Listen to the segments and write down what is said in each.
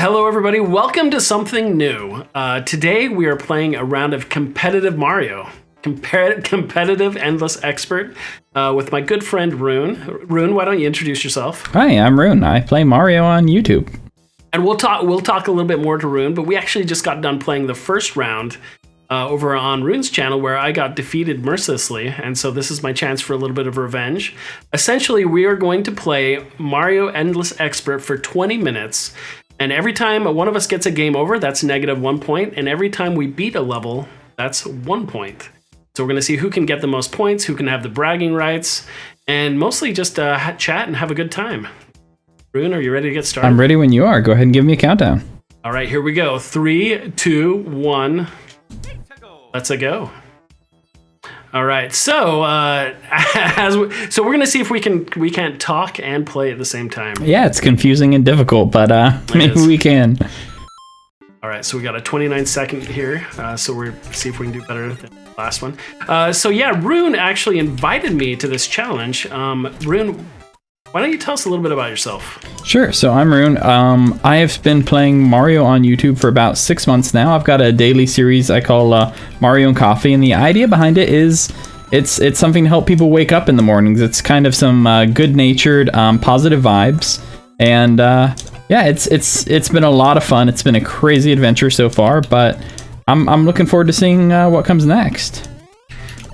Hello, everybody. Welcome to something new. Today, we are playing a round of competitive Mario. Competitive Endless Expert with my good friend Rune. Rune, why don't you introduce yourself? Hi, I'm Rune. I play Mario on YouTube. And we'll talk a little bit more to Rune, but we actually just got done playing the first round over on Rune's channel where I got defeated mercilessly, and so this is my chance for a little bit of revenge. Essentially, we are going to play Mario Endless Expert for 20 minutes, and every time one of us gets a game over, that's -1 point, and every time we beat a level, that's 1 point. So we're going to see who can get the most points, who can have the bragging rights, and mostly just chat and have a good time. Rune, are you ready to get started? I'm ready when you are. Go ahead and give me a countdown. All right, here we go. 3, 2, 1. Let's go. All right, so so we're gonna see if we can't talk and play at the same time. Yeah, it's confusing and difficult, but maybe we can. All right, so we got a 29-second here, so we'll see if we can do better than the last one. So yeah, Rune actually invited me to this challenge. Rune, why don't you tell us a little bit about yourself? Sure. So I'm Rune. I have been playing Mario on YouTube for about 6 months now. I've got a daily series I call Mario and Coffee, and the idea behind it is it's something to help people wake up in the mornings. It's kind of some good-natured, positive vibes, and yeah, it's been a lot of fun. It's been a crazy adventure so far, but I'm looking forward to seeing what comes next.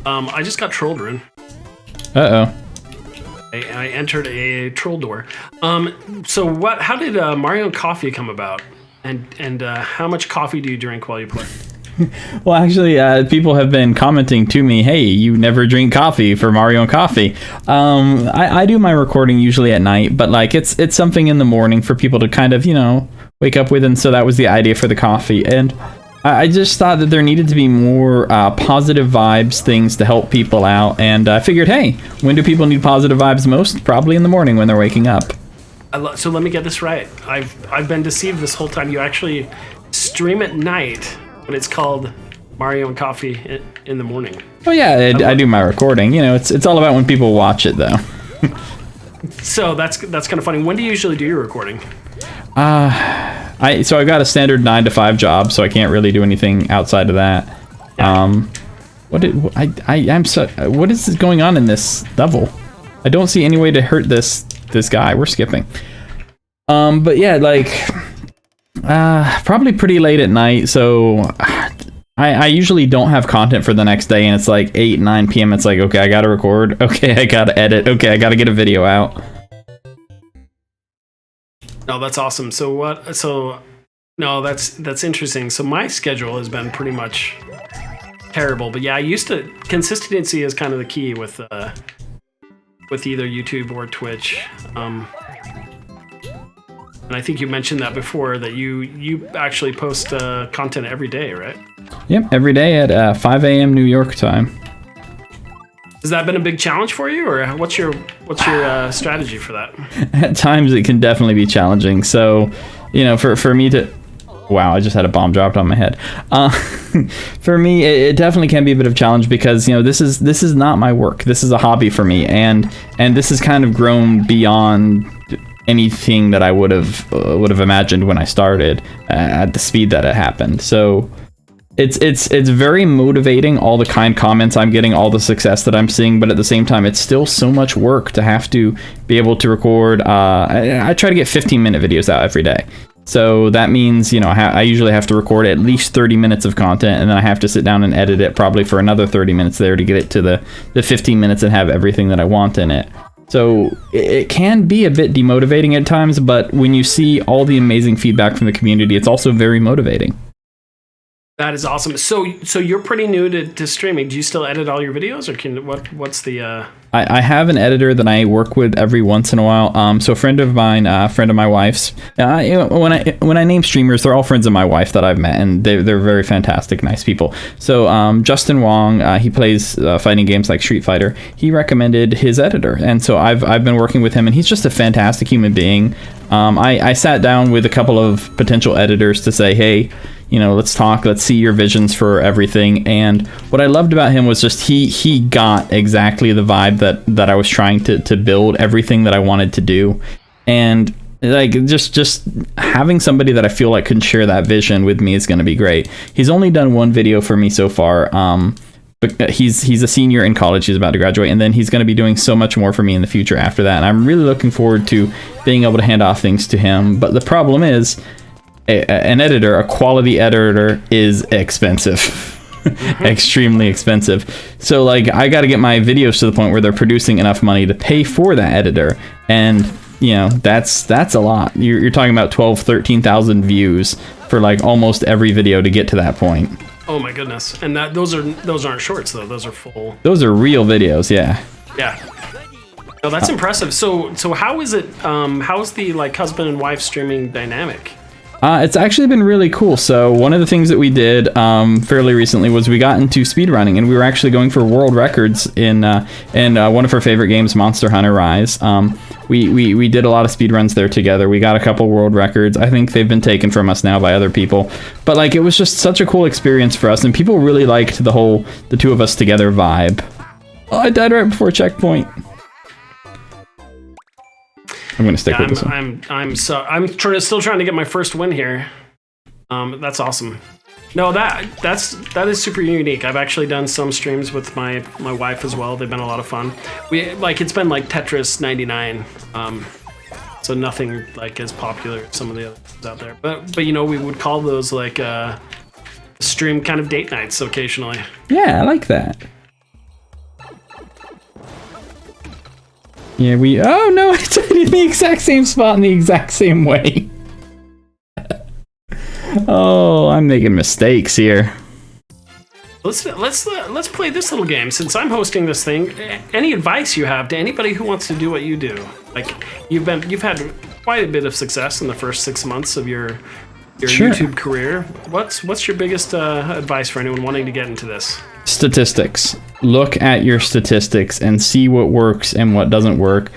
I just got trolled, Rune. Uh-oh. I entered a troll door. So how did Mario and Coffee come about? And how much coffee do you drink while you play? Well, actually, people have been commenting to me, hey, you never drink coffee for Mario and Coffee. I do my recording usually at night, but like it's something in the morning for people to kind of, wake up with, and so that was the idea for the coffee. And I just thought that there needed to be more positive vibes, things to help people out, and I figured, hey, when do people need positive vibes most? Probably in the morning when they're waking up. So let me get this right. I've been deceived this whole time. You actually stream at night when it's called Mario and Coffee in the morning. Oh yeah, I do my recording. It's all about when people watch it, though. So that's kind of funny. When do you usually do your recording? So I've got a standard 9-to-5 job, so I can't really do anything outside of that. Yeah. What is going on in this level? I don't see any way to hurt this guy. We're skipping. But yeah, probably pretty late at night, so I usually don't have content for the next day, and it's like 8, 9 p.m. It's like, okay, I gotta record. Okay, I gotta edit. Okay, I gotta get a video out. No, that's awesome. No, that's interesting. So my schedule has been pretty much terrible, but yeah, consistency is kind of the key with either YouTube or Twitch. And I think you mentioned that before, that you actually post content every day, right? Yep, every day at 5 a.m. New York time. Has that been a big challenge for you, or what's your strategy for that? At times it can definitely be challenging. So, for me to... Wow, I just had a bomb dropped on my head. For me, it definitely can be a bit of a challenge because, this is not my work. This is a hobby for me, and this has kind of grown beyond anything that I would have imagined when I started at the speed that it happened. So it's very motivating, all the kind comments I'm getting, all the success that I'm seeing, but at the same time, it's still so much work to have to be able to record. I try to get 15-minute videos out every day. So that means, I usually have to record at least 30 minutes of content, and then I have to sit down and edit it probably for another 30 minutes there to get it to the 15 minutes and have everything that I want in it. So it can be a bit demotivating at times, but when you see all the amazing feedback from the community, it's also very motivating. That is awesome. So you're pretty new to streaming. Do you still edit all your videos, or what's the? I have an editor that I work with every once in a while. So a friend of mine, friend of my wife's. When I name streamers, they're all friends of my wife that I've met, and they're very fantastic, nice people. So Justin Wong, he plays fighting games like Street Fighter. He recommended his editor, and so I've been working with him, and he's just a fantastic human being. I sat down with a couple of potential editors to say, hey, let's talk, let's see your visions for everything. And what I loved about him was just he got exactly the vibe that I was trying to build, everything that I wanted to do. And like just having somebody that I feel like can share that vision with me is going to be great. He's only done one video for me so far. But he's a senior in college. He's about to graduate, and then he's going to be doing so much more for me in the future after that. And I'm really looking forward to being able to hand off things to him. But the problem is, a quality editor is expensive. Extremely expensive. So like I got to get my videos to the point where they're producing enough money to pay for that editor, and you know that's a lot. You're talking about 13,000 views for like almost every video to get to that point. Oh my goodness. And those aren't shorts though, those are full. Those are real videos. Yeah No, that's impressive. So how is it how's the like husband and wife streaming dynamic? It's actually been really cool. So one of the things that we did fairly recently was we got into speedrunning, and we were actually going for world records in one of her favorite games, Monster Hunter Rise. We did a lot of speedruns there together. We got a couple world records. I think they've been taken from us now by other people. But like it was just such a cool experience for us, and people really liked the two of us together vibe. Oh, I died right before checkpoint. I'm gonna stick with this one. I'm still trying to get my first win here. That's awesome. No, that is super unique. I've actually done some streams with my wife as well. They've been a lot of fun. It's been like Tetris 99. So nothing like as popular as some of the others out there. But you know, we would call those like stream kind of date nights occasionally. Yeah, I like that. Yeah, oh no, I died in the exact same spot in the exact same way. Oh, I'm making mistakes here. Let's play this little game. Since I'm hosting this thing, any advice you have to anybody who wants to do what you do? Like you've had quite a bit of success in the first 6 months of your Sure. YouTube career. What's your biggest advice for anyone wanting to get into this? Statistics. Look at your statistics and see what works and what doesn't work.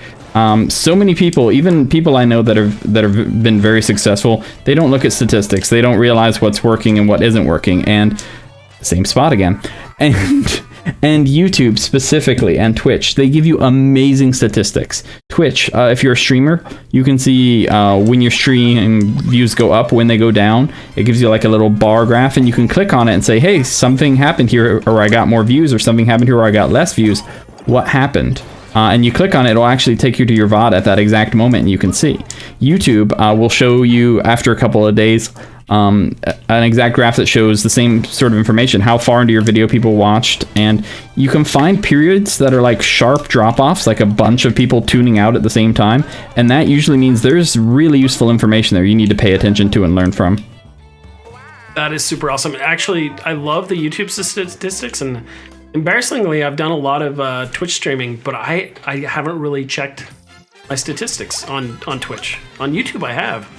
So many people, even people I know that have been very successful, they don't look at statistics. They don't realize what's working and what isn't working. And same spot again. And YouTube specifically, and Twitch, they give you amazing statistics. Twitch, if you're a streamer, you can see when your stream views go up, when they go down. It gives you like a little bar graph, and you can click on it and say, hey, something happened here, or I got more views, or something happened here, or I got less views. What happened? And you click on it, it'll actually take you to your VOD at that exact moment, and you can see. YouTube will show you after a couple of days an exact graph that shows the same sort of information, how far into your video people watched, and you can find periods that are like sharp drop-offs, like a bunch of people tuning out at the same time, and that usually means there's really useful information there you need to pay attention to and learn from. That is super awesome. Actually, I love the YouTube statistics, and embarrassingly, I've done a lot of Twitch streaming, but I haven't really checked my statistics on Twitch. On YouTube, I have.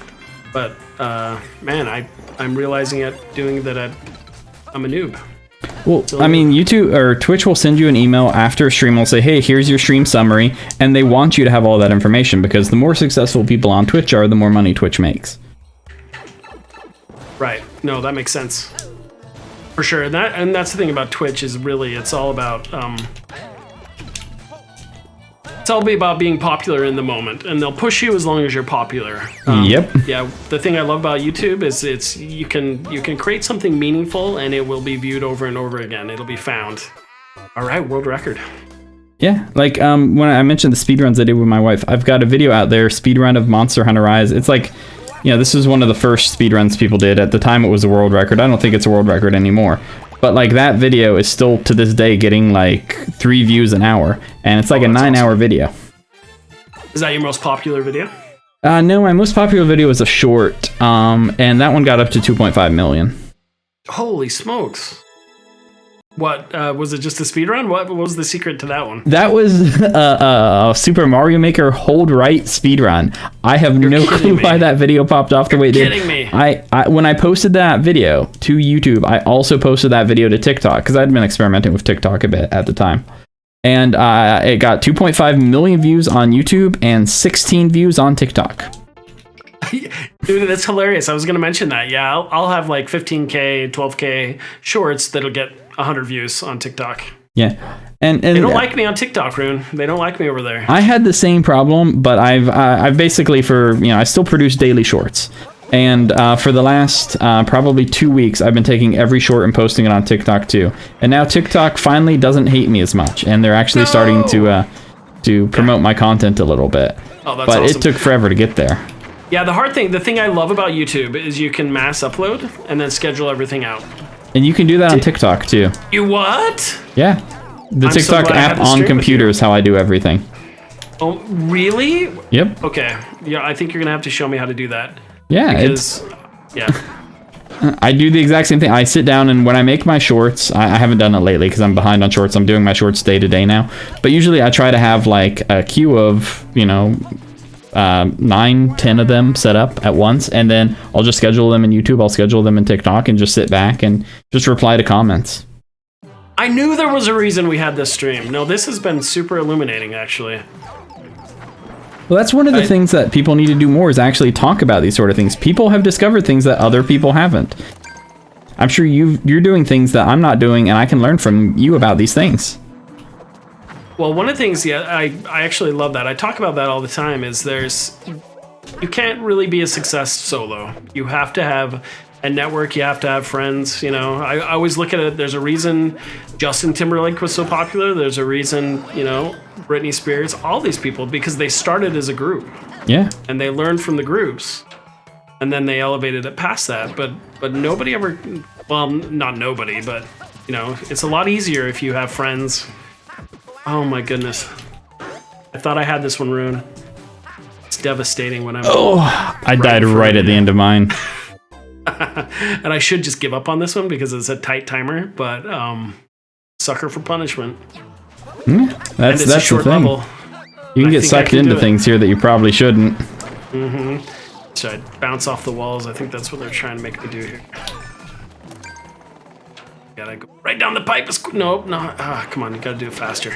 But man, I'm realizing doing that I'm a noob. Well, I mean, YouTube or Twitch will send you an email after a stream. Will say, hey, here's your stream summary, and they want you to have all that information because the more successful people on Twitch are, the more money Twitch makes. Right. No, that makes sense. For sure. And that's the thing about Twitch is really it's all about being popular in the moment, and they'll push you as long as you're popular. Yep. Yeah. The thing I love about YouTube is you can create something meaningful, and it will be viewed over and over again. It'll be found. All right, world record. Yeah, like when I mentioned the speedruns I did with my wife, I've got a video out there, speedrun of Monster Hunter Rise. It's like, you know, this was one of the first speedruns people did. At the time, it was a world record. I don't think it's a world record anymore. But like that video is still to this day getting like 3 views an hour, and it's like a 9-hour video. Is that your most popular video? No, my most popular video was a short, and that one got up to 2.5 million. Holy smokes! What was it? Just a speedrun? What was the secret to that one? That was a Super Mario Maker hold right speedrun. I have no clue why that video popped off the way it did. Kidding me. I when I posted that video to YouTube, I also posted that video to TikTok because I'd been experimenting with TikTok a bit at the time. And it got 2.5 million views on YouTube and 16 views on TikTok. Dude, that's hilarious. I was going to mention that. Yeah, I'll have like 15K, 12K shorts that'll get 100 views on TikTok. Yeah. And they don't like me on TikTok, Rune. They don't like me over there. I had the same problem, but I've basically I still produce daily shorts. And for the last probably 2 weeks, I've been taking every short and posting it on TikTok too. And now TikTok finally doesn't hate me as much, and they're actually starting to promote my content a little bit. Oh, that's but awesome. it took forever to get there. Yeah, the thing I love about YouTube is you can mass upload and then schedule everything out. And you can do that on TikTok too. You what? Yeah. The TikTok app on computer is how I do everything. Oh, really? Yep. Okay. Yeah, I think you're going to have to show me how to do that. Yeah. Because, I do the exact same thing. I sit down, and when I make my shorts, I haven't done it lately because I'm behind on shorts. I'm doing my shorts day to day now. But usually I try to have like a queue of, 9-10 of them set up at once, and then I'll just schedule them in YouTube. I'll schedule them in TikTok and just sit back and just reply to comments. I knew there was a reason we had this stream. No, this has been super illuminating, actually. Well, that's one of the things that people need to do more is actually talk about these sort of things. People have discovered things that other people haven't. I'm sure you're doing things that I'm not doing, and I can learn from you about these things. Well, one of the things, I actually love that. I talk about that all the time, is you can't really be a success solo. You have to have a network, you have to have friends, I always look at it, there's a reason Justin Timberlake was so popular, there's a reason, Britney Spears, all these people, because they started as a group. Yeah. And they learned from the groups, and then they elevated it past that, but nobody ever, well, not nobody, but, it's a lot easier if you have friends. Oh my goodness. I thought I had this one, Rune. It's devastating when I'm... Oh, I died right at the end of mine. And I should just give up on this one because it's a tight timer, but sucker for punishment. That's the thing. Level. You can get sucked into things here that you probably shouldn't. Should I bounce off the walls? I think that's what they're trying to make me do here. Gotta go right down the pipe. Nope, no. Come on, you gotta do it faster.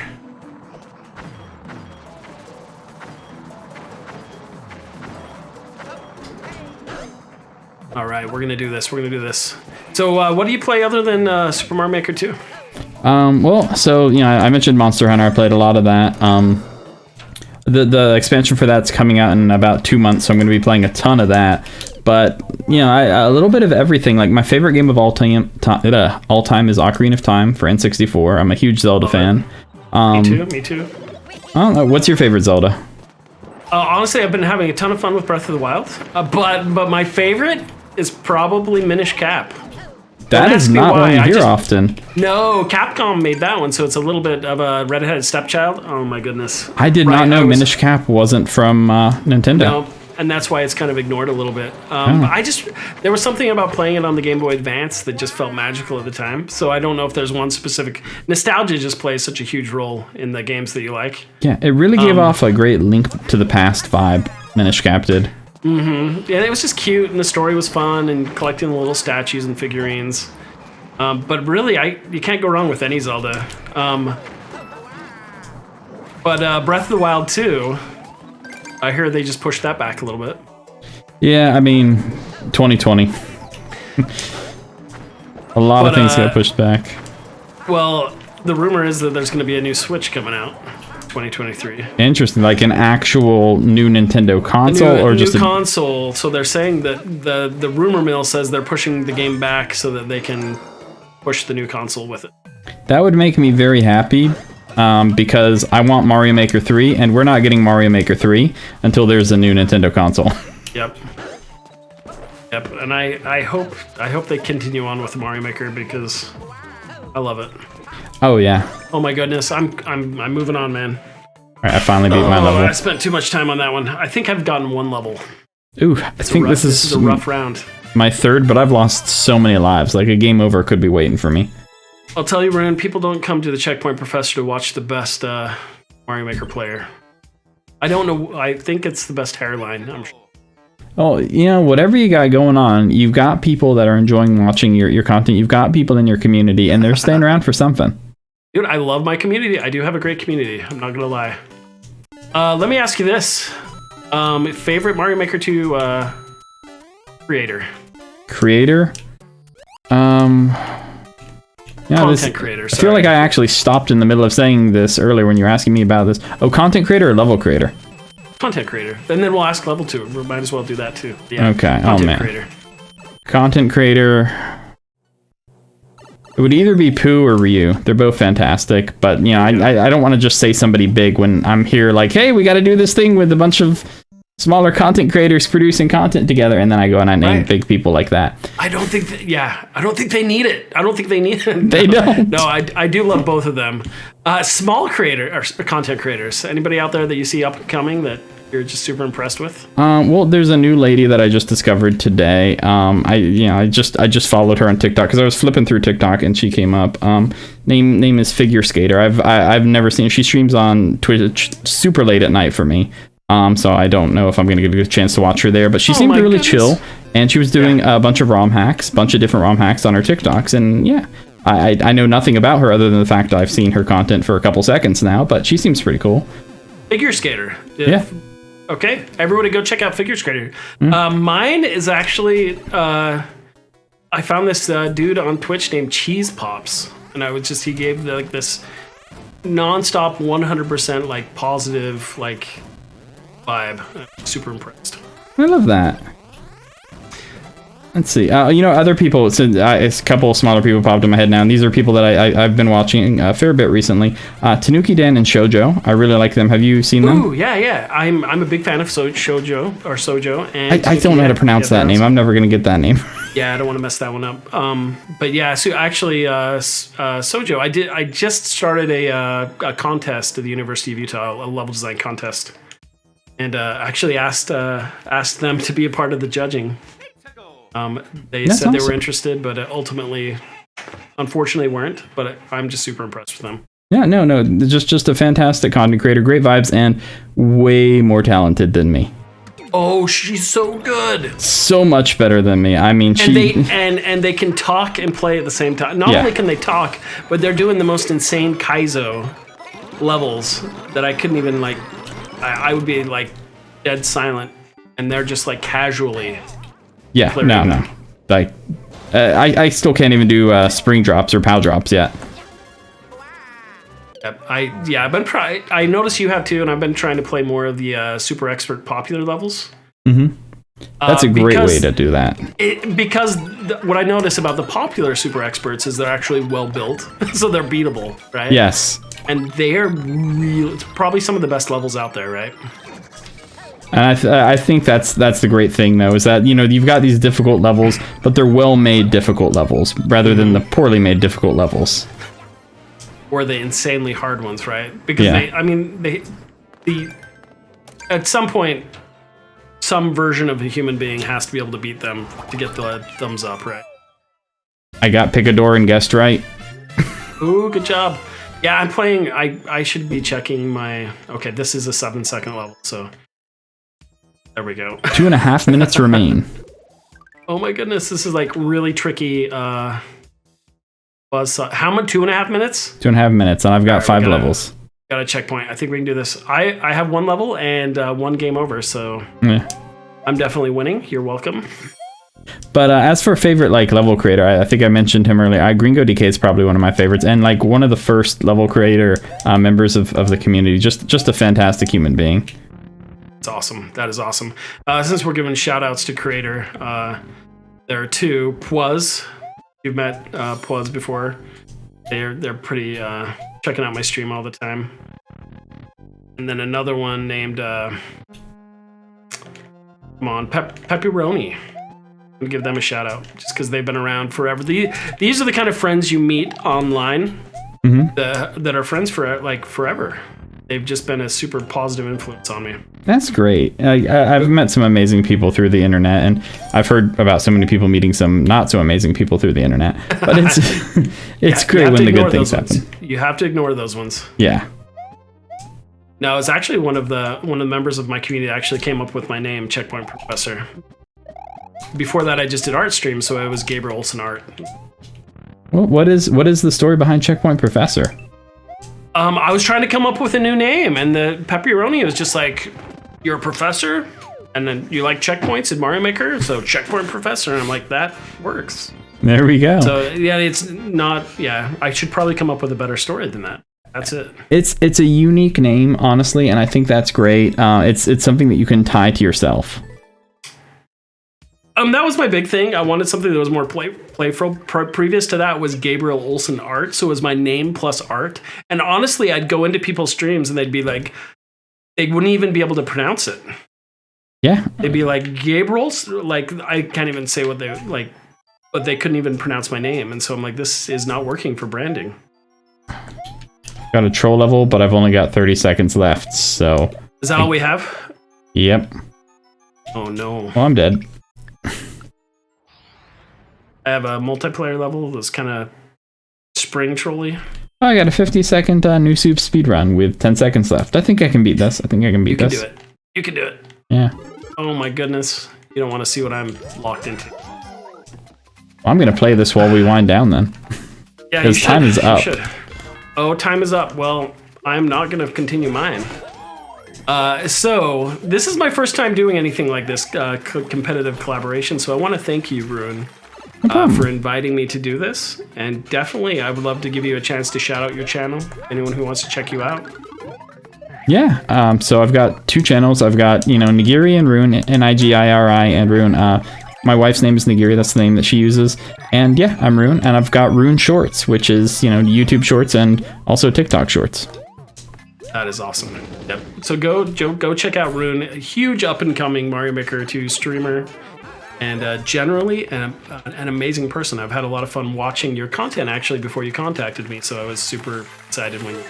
All right, we're gonna do this. So, what do you play other than Super Mario Maker 2? Well, so I mentioned Monster Hunter. I played a lot of that. The expansion for that's coming out in about 2 months, so I'm going to be playing a ton of that. But a little bit of everything. Like my favorite game of all time is Ocarina of Time for N64. I'm a huge Zelda fan. Me too. I don't know. What's your favorite Zelda? Honestly, I've been having a ton of fun with Breath of the Wild. But my favorite is probably Minish Cap. That is not one you hear often. No, Capcom made that one, so it's a little bit of a redheaded stepchild. Oh my goodness. I did not know Minish Cap wasn't from Nintendo. No, and that's why it's kind of ignored a little bit. There was something about playing it on the Game Boy Advance that just felt magical at the time. So I don't know if there's one specific... Nostalgia just plays such a huge role in the games that you like. Yeah, it really gave off a great Link to the Past vibe, Minish Cap did. And it was just cute, and the story was fun, and collecting the little statues and figurines. But really, you can't go wrong with any Zelda. But Breath of the Wild 2, I hear they just pushed that back a little bit. Yeah, I mean, 2020. A lot of things got pushed back. Well, the rumor is that there's going to be a new Switch coming out. 2023. Interesting, like an actual new Nintendo console, or just a new console. So they're saying that the rumor mill says they're pushing the game back so that they can push the new console with it. That would make me very happy, because I want Mario Maker 3, and we're not getting Mario Maker 3 until there's a new Nintendo console. Yep, and I hope they continue on with Mario Maker because I love it. Oh yeah. Oh my goodness, I'm moving on, man. All right, I finally beat my level. I spent too much time on that one. I think I've gotten one level. Ooh, I think this is a rough round. My third, but I've lost so many lives. Like a game over could be waiting for me. I'll tell you, Rune, people don't come to the Checkpoint Professor to watch the best Mario Maker player. I don't know. I think it's the best hairline. I'm sure. Oh, whatever you got going on, you've got people that are enjoying watching your content. You've got people in your community, and they're staying around for something. Dude, I love my community. I do have a great community. I'm not going to lie. Let me ask you this. Favorite Mario Maker 2 creator? Creator? Yeah, content creator. I feel like I actually stopped in the middle of saying this earlier when you were asking me about this. Oh, content creator or level creator? Content creator. And then we'll ask level 2. We might as well do that too. Yeah. Okay. Content creator. Content creator. It would either be Pooh or Ryu. They're both fantastic, but you know, I don't want to just say somebody big when I'm here like, hey, we got to do this thing with a bunch of smaller content creators producing content together, and then I go and I name big people like that. I don't think they need it. I don't think they need it. They don't. No, I do love both of them. Small content creators. Anybody out there that you see up and coming that you're just super impressed with? Well, there's a new lady that I just discovered today. I just followed her on TikTok because I was flipping through TikTok and she came up. Name is Figure Skater. I've never seen her. She streams on Twitch super late at night for me. So I don't know if I'm gonna get a chance to watch her there, but she seemed really chill, and she was doing a bunch of different ROM hacks on her TikToks, and yeah. I know nothing about her other than the fact that I've seen her content for a couple seconds now, but she seems pretty cool. Figure Skater. Yeah. Okay, everybody go check out Figure Skater. Mine is actually, I found this dude on Twitch named Cheese Pops, and he gave like this non-stop 100% like positive like vibe. I'm super impressed. I love that. Let's see. Other people. So, a couple of smaller people popped in my head now, and these are people that I've been watching a fair bit recently. Tanuki Dan and Shoujo. I really like them. Have you seen them? Ooh, yeah. I'm a big fan of Shoujo or Sojo. And I don't know how to pronounce that name. I'm never gonna get that name. Yeah, I don't want to mess that one up. But yeah, so actually, Sojo, I just started a contest at the University of Utah, a level design contest, and actually asked them to be a part of the judging. They That's said awesome. they were interested, but ultimately, unfortunately, weren't. But I'm just super impressed with them. Yeah, no, just a fantastic content creator, great vibes, and way more talented than me. Oh, she's so good. So much better than me. I mean, and they can talk and play at the same time. Not only can they talk, but they're doing the most insane Kaizo levels that I couldn't even like. I would be like dead silent, and they're just like casually. Yeah, no. Like, I still can't even do spring drops or pow drops yet. I've been I notice you have too, and I've been trying to play more of the super expert popular levels. Mm-hmm. That's a great way to do that. Because what I notice about the popular super experts is they're actually well built, so they're beatable, right? Yes. And they're it's probably some of the best levels out there, right? And I think that's the great thing though, is that you've got these difficult levels, but they're well-made difficult levels rather than the poorly made difficult levels. Or the insanely hard ones, right? Because at some point, some version of a human being has to be able to beat them to get the thumbs up, right? I got Picador and guessed right. Ooh, good job. Yeah, I'm playing. I should be checking my. Okay, this is a 7-second level, so. There we go. 2.5 minutes remain. Oh my goodness, this is like really tricky. How much? 2.5 minutes? 2.5 minutes, and I've got 5 levels. Got a checkpoint. I think we can do this. I have 1 level and 1 game over, so yeah. I'm definitely winning. You're welcome. But as for favorite like level creator, I think I mentioned him earlier. Gringo DK is probably one of my favorites, and like one of the first level creator members of the community. Just a fantastic human being. It's awesome. That is awesome. Since we're giving shout outs to creator, there are 2. Pwaz. You've met Pwaz before. They're pretty checking out my stream all the time. And then another one named Pepperoni. I'm gonna give them a shout out just because they've been around forever. These are the kind of friends you meet online that are friends for like forever. They've just been a super positive influence on me. That's great. I've met some amazing people through the internet, and I've heard about so many people meeting some not so amazing people through the internet. But it's great when the good things happen. You have to ignore those ones. Yeah. No, it's actually one of the members of my community that actually came up with my name, Checkpoint Professor. Before that, I just did art streams, so I was Gabriel Olsen Art. Well, what is the story behind Checkpoint Professor? I was trying to come up with a new name, and the Pepperoni was just like, "You're a professor, and then you like checkpoints in Mario Maker, so Checkpoint Professor." And I'm like, that works. There we go. So yeah, it's not. Yeah, I should probably come up with a better story than that. That's it. It's a unique name, honestly, and I think that's great. It's something that you can tie to yourself. That was my big thing. I wanted something that was more playful. Previous to that was Gabriel Olsen Art, so it was my name plus art. And honestly, I'd go into people's streams and they'd be like, they wouldn't even be able to pronounce it. Yeah, they'd be like Gabriel's. Like I can't even say what they like, but they couldn't even pronounce my name. And so I'm like, this is not working for branding. Got a troll level, but I've only got 30 seconds left. So is that all we have? Yep. Oh no. Well, I'm dead. I have a multiplayer level that's kind of spring trolly. Oh, I got a 50-second new soup speedrun with 10 seconds left. I think I can beat this. I think I can beat this. You can do it. You can do it. Yeah. Oh my goodness. You don't want to see what I'm locked into. I'm going to play this while we wind down then. Yeah, because time is up. Oh, time is up. Well, I'm not going to continue mine. So this is my first time doing anything like this competitive collaboration. So I want to thank you, Rune, for inviting me to do this. And definitely, I would love to give you a chance to shout out your channel. Anyone who wants to check you out. Yeah. So I've got 2 channels. I've got, Nigiri and Rune, Nigiri and Rune. My wife's name is Nigiri. That's the name that she uses. And yeah, I'm Rune. And I've got Rune Shorts, which is, YouTube Shorts and also TikTok Shorts. That is awesome. Yep. So go check out Rune, a huge up and coming Mario Maker 2 streamer, and generally an amazing person. I've had a lot of fun watching your content actually before you contacted me, so I was super excited when you.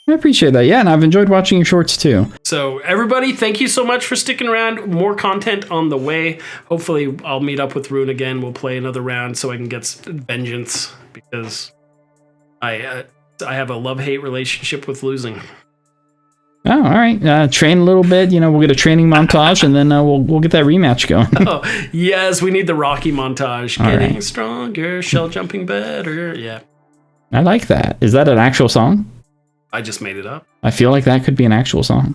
I appreciate that. Yeah, and I've enjoyed watching your shorts too. So everybody, thank you so much for sticking around. More content on the way. Hopefully, I'll meet up with Rune again. We'll play another round so I can get vengeance because I have a love-hate relationship with losing. Oh, all right. Train a little bit. We'll get a training montage, and then we'll get that rematch going. Oh, yes, we need the Rocky montage. Getting stronger, shell jumping better. Yeah. I like that. Is that an actual song? I just made it up. I feel like that could be an actual song.